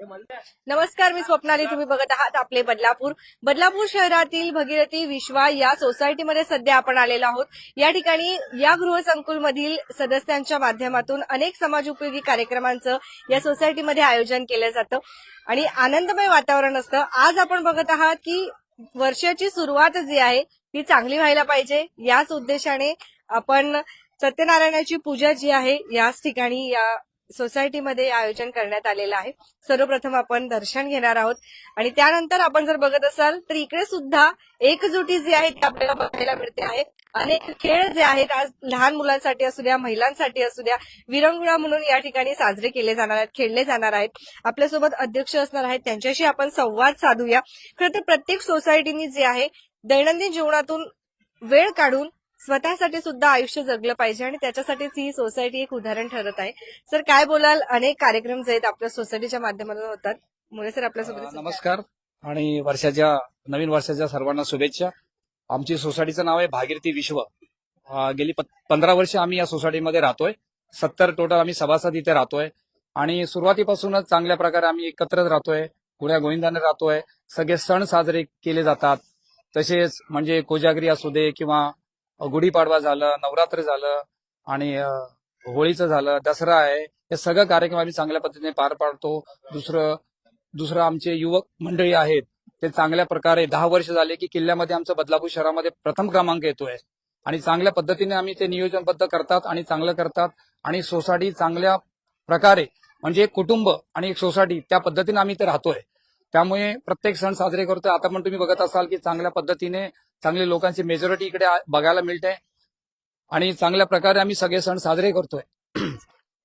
नमस्कार, मी स्वप्नाली. तुम्ही बघत आहात आपले बदलापूर. बदलापूर शहरातील भगीरथी विश्वा या सोसायटीमध्ये सध्या आपण आलेलो आहोत. या ठिकाणी या गृहसंकुलमधील सदस्यांच्या माध्यमातून अनेक समाजोपयोगी कार्यक्रमांचं या सोसायटीमध्ये आयोजन केलं जातं आणि आनंदमय वातावरण असतं. आज आपण बघत आहात की वर्षाची सुरुवात जी आहे ती चांगली व्हायला पाहिजे, याच उद्देशाने आपण सत्यनारायणाची पूजा जी आहे याच ठिकाणी या सोसायटीमध्ये आयोजन करण्यात आलेलं आहे. सर्वप्रथम आपण दर्शन घेणार आहोत आणि त्यानंतर आपण जर बघत असाल तर इकडे सुद्धा एकजुटी जी आहे ती आपल्याला बघायला मिळते आहे. अनेक खेळ जे आहेत आज लहान मुलांसाठी असू द्या, महिलांसाठी असू द्या, विरंगुळा म्हणून या ठिकाणी साजरे केले जाणार आहेत, खेळले जाणार आहेत. आपल्यासोबत अध्यक्ष असणार आहेत, त्यांच्याशी आपण संवाद साधूया. खरं तर प्रत्येक सोसायटीनी जे आहे दैनंदिन जीवनातून वेळ काढून स्वतःसाठी सुद्धा आयुष्य जगलं पाहिजे आणि त्याच्यासाठीच ही सोसायटी एक उदाहरण ठरत आहे. सर, काय बोलाल? अनेक कार्यक्रम जे आहेत आपल्या सोसायटीच्या माध्यमातून होतात. मुळे सर आपल्यासोबत नमस्कार आणि नवीन वर्षाच्या सर्वांना शुभेच्छा. आमची सोसायटीचं नाव आहे भागीरथी विश्व. गेली 15 वर्ष आम्ही या सोसायटीमध्ये राहतोय. 70 टोटल आम्ही सभासद इथे राहतोय आणि सुरुवातीपासूनच चांगल्या प्रकारे आम्ही एकत्र राहतोय, गुण्या गोविंदाने राहतोय. सगळे सण साजरे केले जातात. तसेच म्हणजे कोजागरी असू दे किंवा गुढीपाडवा झालं, नवरात्र झालं आणि होळीचं झालं, दसरा आहे, हे सगळं कार्यक्रम आम्ही चांगल्या पद्धतीने पार पाडतो. दुसरं आमचे युवक मंडळी आहेत, ते चांगल्या प्रकारे 10 वर्ष झाले की किल्ल्यामध्ये आमचं बदलापूर शहरामध्ये प्रथम क्रमांक येतोय आणि चांगल्या पद्धतीने आम्ही ते नियोजनबद्ध करतात आणि चांगलं करतात आणि सोसायटी चांगल्या प्रकारे म्हणजे एक कुटुंब आणि एक सोसायटी त्या पद्धतीने आम्ही ते राहतोय. त्यामुळे प्रत्येक सण साजरे करतोय. आता पण तुम्ही बघत असाल की चांगल्या पद्धतीने चांगली लोकांची मेजॉरिटी इकडे बघायला मिळते आणि चांगल्या प्रकारे आम्ही सगळे सण साजरे करतोय.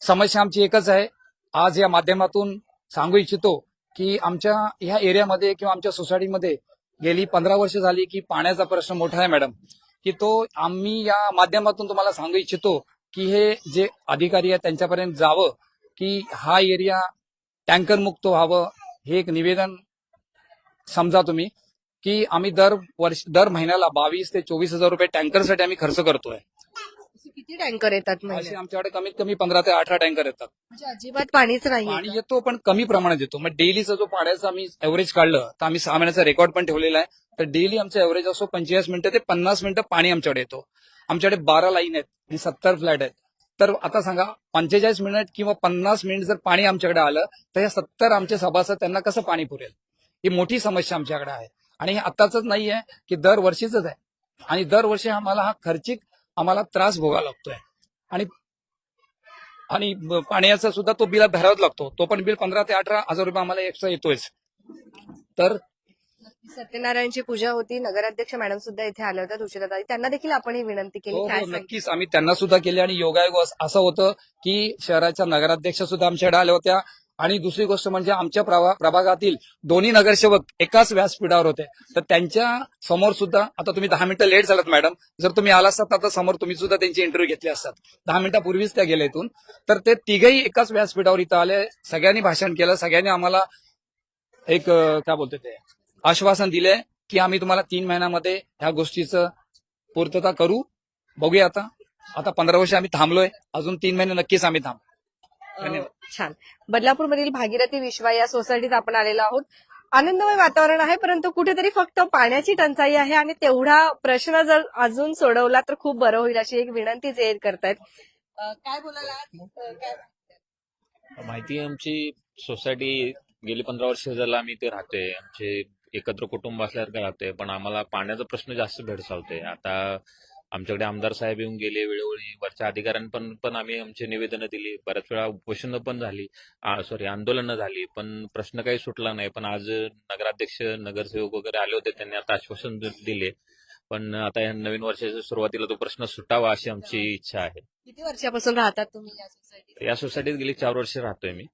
समस्या आमची एकच आहे. आज या माध्यमातून सांगू इच्छितो की आमच्या ह्या एरियामध्ये किंवा आमच्या सोसायटीमध्ये गेली 15 वर्ष झाली की पाण्याचा प्रश्न मोठा आहे मॅडम, की तो आम्ही या माध्यमातून तुम्हाला सांगू इच्छितो की हे जे अधिकारी आहेत त्यांच्यापर्यंत जावं की हा एरिया टँकर मुक्त व्हावं. हे एक निवेदन समजा तुम्ही की आम्ही दर महिन्याला 22 ते 24 हजार रुपये टँकरसाठी आम्ही खर्च करतोय. किती टँकर येतात? असे म्हणजे आमच्याकडे कमीत कमी 15 ते 18 टँकर येतात. अजिबात पाणीच नाही. पाणी येतो पण कमी प्रमाणात येतो. मग डेलीचा जो पाण्याचा आम्ही एव्हरेज काढलं तर आम्ही 6 महिन्याचा रेकॉर्ड पण ठेवलेला आहे. तर डेली आमचा एव्हरेज असो 45 मिनिटं ते 50 मिनिटं पाणी आमच्याकडे येतो. आमच्याकडे 12 लाईन आहेत आणि 70 फ्लॅट आहेत. तर आता सांगा 45 मिनिट किंवा 50 मिनिट जर पाणी आमच्याकडे आलं तर या 70 आमचे सभासद त्यांना कसं पाणी पुरेल? ही मोठी समस्या आमच्याकडे आहे आणि हे आताच नाहीये की दरवर्षीच आहे आणि दरवर्षी आम्हाला हा खर्चिक त्रास भोगावा लागतोय आणि पाण्याचा सुद्धा तो बिल भरावाच लागतो. तो पण बिल 15 ते 18 हजार रुपये आम्हाला एक्स्ट्रा येतोयच. तर सत्यनारायणची पूजा होती, नगराध्यक्ष मॅडम सुद्धा इथे आल्या होत्या, उशिराताई. त्यांना देखील आपण ही विनंती केली. काय सांगाल? नक्कीच आम्ही त्यांना सुद्धा केली आणि योगायोग असं होतं की शहराच्या नगराध्यक्ष सुद्धा आमच्याकडे आल्या होत्या आणि दुसरी गोष्ट म्हणजे आमच्या प्रभागातील दोन्ही नगरसेवक एकाच व्यासपीठावर होते. तर त्यांच्या समोर सुद्धा आता तुम्ही 10 मिनिटं लेट झालात मॅडम, जर तुम्ही आला असतात आता समोर तुम्ही सुद्धा त्यांची इंटरव्ह्यू घेतली असतात. 10 मिनिटापूर्वीच त्या गेल्या इथून. तर ते तिघही एकाच व्यासपीठावर इथं आले, सगळ्यांनी भाषण केलं, सगळ्यांनी आम्हाला एक काय बोलते ते आश्वासन दिले की आम्ही तुम्हाला 3 महिन्यामध्ये ह्या गोष्टीचं पूर्तता करू. बघूया आता 15 वर्ष आम्ही थांबलोय, अजून 3 महिने नक्कीच आम्ही थांबू. छान. बदलापूरमधील भागीरथी विश्वा या सोसायटीत आपण आलेलो आहोत. आनंदमय वातावरण आहे, परंतु कुठेतरी फक्त पाण्याची टंचाई आहे आणि तेवढा प्रश्न जर अजून सोडवला तर खूप बरं होईल अशी एक विनंती जे करतायत. काय बोलायला माहिती आमची सोसायटी गेली 15 वर्ष झालं आम्ही इथे राहतोय. आमचे एकत्र कुटुंब असल्यासारखं राहतोय, पण आम्हाला पाण्याचा प्रश्न जास्त भेडसावतोय. आता आमच्याकडे आमदार साहेब येऊन गेले, वेळोवेळी वरच्या अधिकाऱ्यांना पण आम्ही आमची निवेदनं दिली, बऱ्याच वेळा उपोषणं पण झाली, आंदोलनं झाली, पण प्रश्न काही सुटला नाही. पण आज नगराध्यक्ष नगरसेवक वगैरे आले होते, त्यांनी आता आश्वासन दिले. पण आता या नवीन वर्षाच्या सुरुवातीला तो प्रश्न सुटावा अशी आमची इच्छा आहे. किती वर्षापासून राहतात तुम्ही या सोसायटीत? या सोसायटीत गेली 4 वर्ष राहतोय मी.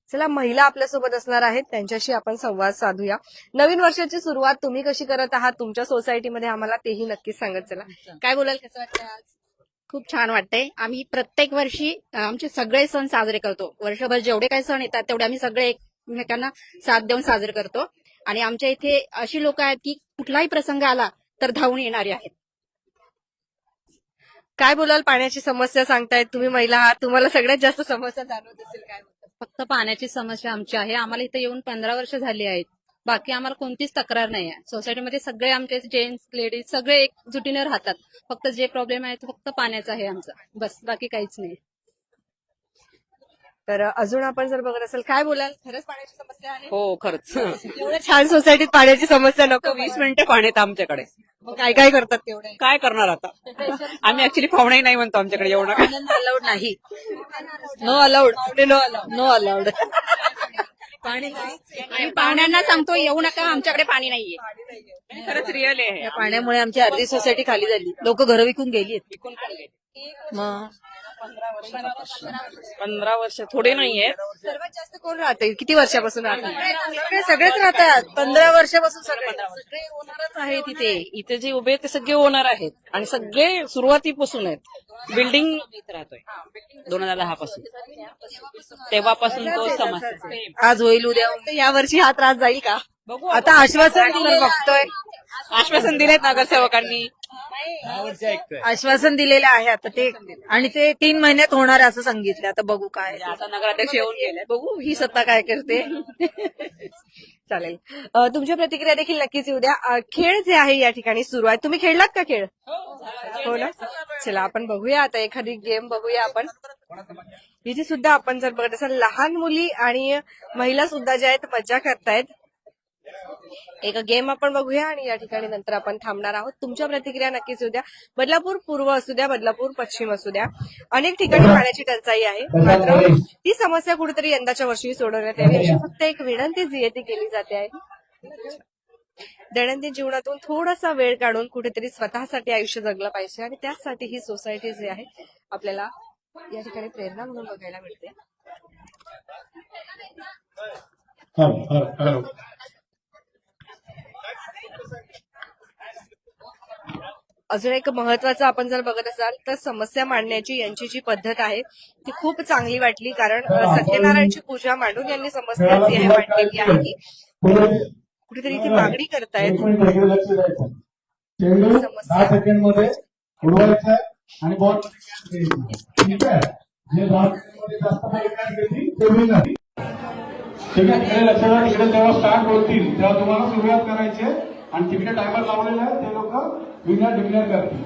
चला, महिला आपल्यासोबत असणार आहेत, त्यांच्याशी आपण संवाद साधूया. नवीन वर्षाची सुरुवात तुम्ही कशी करत आहात तुमच्या सोसायटीमध्ये, आम्हाला तेही नक्कीच सांगत चला. काय बोलाल, कसं वाटतं आज? खूप छान वाटतंय. आम्ही प्रत्येक वर्षी आमचे सगळे सण साजरे करतो. वर्षभर जेवढे काही सण येतात तेवढे आम्ही सगळे एकमेकांना साथ देऊन साजरे करतो आणि आमच्या इथे अशी लोक आहेत की कुठलाही प्रसंग आला तर धावून येणारे आहेत. काय बोलाल? पाण्याची समस्या सांगतायत, तुम्ही महिला आहात, तुम्हाला सगळ्यात जास्त समस्या जाणवत असेल, काय बोलतात? फक्त पाण्याची समस्या आमची आहे. आम्हाला इथे येऊन 15 वर्ष झाली आहेत. बाकी आम्हाला कोणतीच तक्रार नाही आहे. सोसायटीमध्ये सगळे आमचे जेंट्स लेडीज सगळे एकजुटीने राहतात. फक्त जे प्रॉब्लेम आहे तो फक्त पाण्याचा आहे आमचा, बस, बाकी काहीच नाही. तर अजून आपण जर बघत असेल काय बोलाल, खरंच पाण्याची समस्या आहे? हो खरंच. एवढ्या छान सोसायटीत पाण्याची समस्या नको 20 मिनिटं पाणी येतं आमच्याकडे. मग काय काय करतात तेवढे? काय करणार आता? आम्ही ऍक्च्युली पाहुणेही नाही म्हणतो आमच्याकडे एवढं काय. अलाउड नाही, नो अलाउड, नो अलाउड. पाणी आणि पाहुण्यांना सांगतो येऊ नका, आमच्याकडे पाणी नाहीये. खरंच रिअल आहे. या पाण्यामुळे आमची अर्धी सोसायटी खाली झाली. लोक घरं विकून गेली. मग 15 वर्ष थोडे नाहीये. सर्वात जास्त कोण राहते? किती वर्षापासून राहते? सगळेच राहतात 15 वर्षापासून सगळे. सगळे ओनरच आहे तिथे. इथे जे उभे आहेत ते सगळे ओनर आहेत आणि सगळे सुरुवातीपासून आहेत. बिल्डिंग इथे राहतोय 2010 पासून. तेव्हापासून तो समस्या. आज होईल उद्या होईल. या वर्षी हा त्रास जाईल का? बघू आता आश्वासन दिलेलं बघतोय. आश्वासन दिलेत नगरसेवकांनी. आश्वासन दिलेलं आहे आता ते, आणि ते 3 महिन्यात होणार असं सांगितलं. आता बघू काय. आता नगराध्यक्ष येऊन गेले. बघू ही सत्ता काय करते. चालेल. तुमच्या प्रतिक्रिया देखील नक्कीच येऊ द्या. खेळ जे आहे या ठिकाणी सुरू आहे. तुम्ही खेळलात का खेळ? हो ना. चला आपण बघूया आता एखादी गेम बघूया आपण. इथे सुद्धा आपण जर बघत असाल लहान मुली आणि महिला सुद्धा ज्या आहेत मजा करतायत. एक गेम आपण बघूया आणि या ठिकाणी नंतर आपण थांबणार आहोत. तुमच्या प्रतिक्रिया नक्कीच येऊ द्या. बदलापूर पूर्व असू द्या, बदलापूर पश्चिम असू द्या, अनेक ठिकाणी पाण्याची टंचाई आहे. मात्र ती समस्या कुठेतरी यंदाच्या वर्षी सोडवण्यात यावी अशी फक्त एक विनंती जी आहे ती केली जाते आहे. दैनंदिन जीवनातून थोडासा वेळ काढून कुठेतरी स्वतःसाठी आयुष्य जगलं पाहिजे आणि त्यासाठी ही सोसायटी जी आहे आपल्याला या ठिकाणी प्रेरणा म्हणून बघायला मिळते. अजून एक महत्वाचं आपण जर बघत असाल तर समस्या मांडण्याची यांची जी पद्धत आहे ती खूप चांगली वाटली. कारण सत्यनारायणची पूजा मांडून यांनी समस्या जी आहे मांडलेली आहे की कुठेतरी ती मागणी करतायत. समस्या सेकंडमध्ये उडवायचं आणि बॉल ठीक आहे. जे 10 सेकंडमध्ये जास्त पॉईंट घेतील ते विन आहे. ठीक आहे. तिकडे लक्षात ठेवा, तिकडे जेव्हा स्टार्ट होतील तेव्हा तुम्हाला सुरुवात करायची आहे आणि तिकडे टायमर लावलेला आहे ते लोक विनर डिक्लेअर करतील.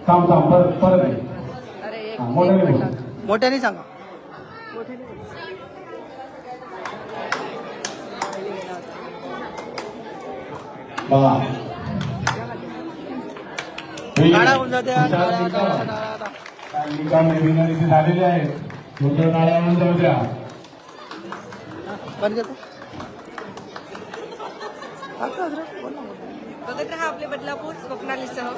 थांब परत मोठ्याने सांगा. विनर इथे झालेले आहेत. दुसरं नाळ्यावरून जाऊ द्या. बघत रहा आपले बदलापूर स्वप्नालीसह.